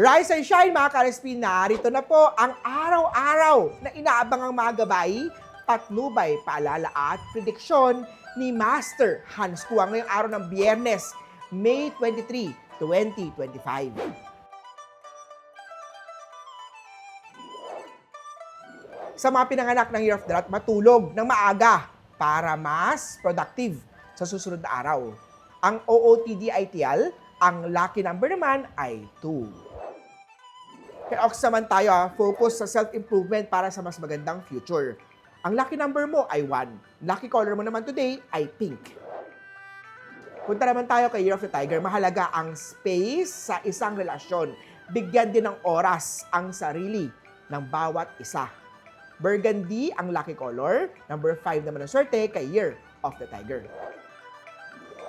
Rise and shine mga ka-RSP, narito na po ang araw-araw na inaabangang mga gabay, patnubay, paalala at prediksyon ni Master Hans Kua ngayong araw ng Biyernes, May 23, 2025. Sa mga pinanganak ng Year of the Rat, matulog ng maaga para mas productive sa susunod na araw. Ang OOTD-ITL, ang lucky number naman ay 2. Kay Ox naman tayo, focus sa self-improvement para sa mas magandang future. Ang lucky number mo ay 1. Lucky color mo naman today ay pink. Punta naman tayo kay Year of the Tiger. Mahalaga ang space sa isang relasyon. Bigyan din ng oras ang sarili ng bawat isa. Burgundy ang lucky color. Number 5 naman ang swerte kay Year of the Tiger.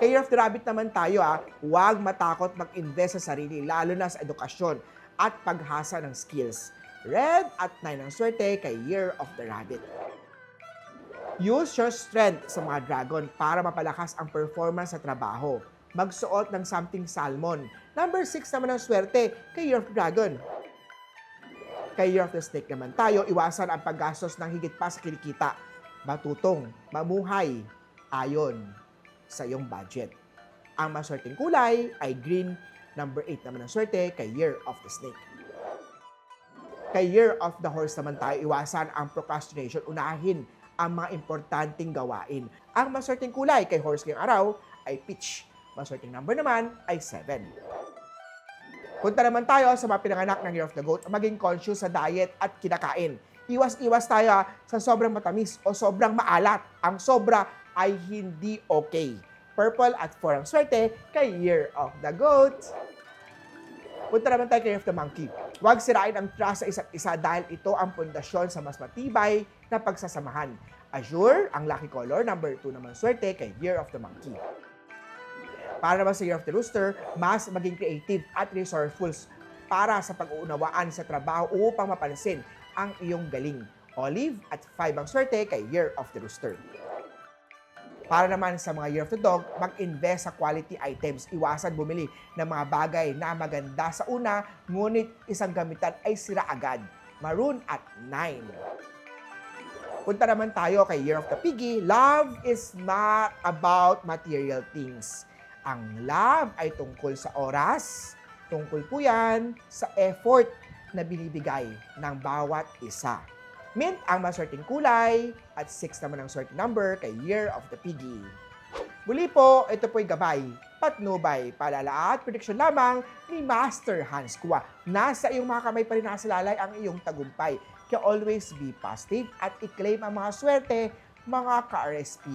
Kay Year of the Rabbit naman tayo, huwag matakot mag-invest sa sarili, lalo na sa edukasyon at paghasa ng skills. Red at 9 ang swerte kay Year of the Rabbit. Use your strength sa mga dragon para mapalakas ang performance sa trabaho. Magsuot ng something salmon. Number 6 naman ang swerte kay Year of the Dragon. Kay Year of the Snake naman tayo, iwasan ang paggastos ng higit pa sa kinikita. Matutong, mamuhay, ayon sa iyong budget. Ang maswerteng kulay ay green. Number 8 naman ang swerte kay Year of the Snake. Kay Year of the Horse naman tayo, iwasan ang procrastination. Unahin ang mga importanteng gawain. Ang maswerteng kulay kay Horse ngayong araw ay peach. Maswerteng number naman ay 7. Punta naman tayo sa mga pinanganak ng Year of the Goat. Maging conscious sa diet at kinakain. Iwas-iwas tayo sa sobrang matamis o sobrang maalat. Ang sobra ay hindi okay. Purple at 4 ang swerte kay Year of the Goat. Punta naman tayo kay Year of the Monkey. Huwag sirain ang trust sa isa't isa dahil ito ang pundasyon sa mas matibay na pagsasamahan. Azure, ang lucky color. Number 2 naman swerte kay Year of the Monkey. Para naman sa Year of the Rooster, mas maging creative at resourceful para sa pag-uunawaan sa trabaho upang mapansin ang iyong galing. Olive at 5 ang swerte kay Year of the Rooster. Para naman sa mga Year of the Dog, mag-invest sa quality items. Iwasan bumili ng mga bagay na maganda sa una, ngunit isang gamitan ay sira agad. Maroon at 9. Punta naman tayo kay Year of the Piggy. Love is not about material things. Ang love ay tungkol sa oras, tungkol po yan sa effort na binibigay ng bawat isa. Mint ang maswerteng kulay at 6 naman ang swerte number kay Year of the Piggy. Muli po, ito po'y gabay, patnubay, paalala at prediksyon lamang ni Master Hans Kua. Nasa iyong mga kamay pa rin nakasalalay ang iyong tagumpay. Kaya always be positive at i-claim ang mga swerte, mga ka-RSP.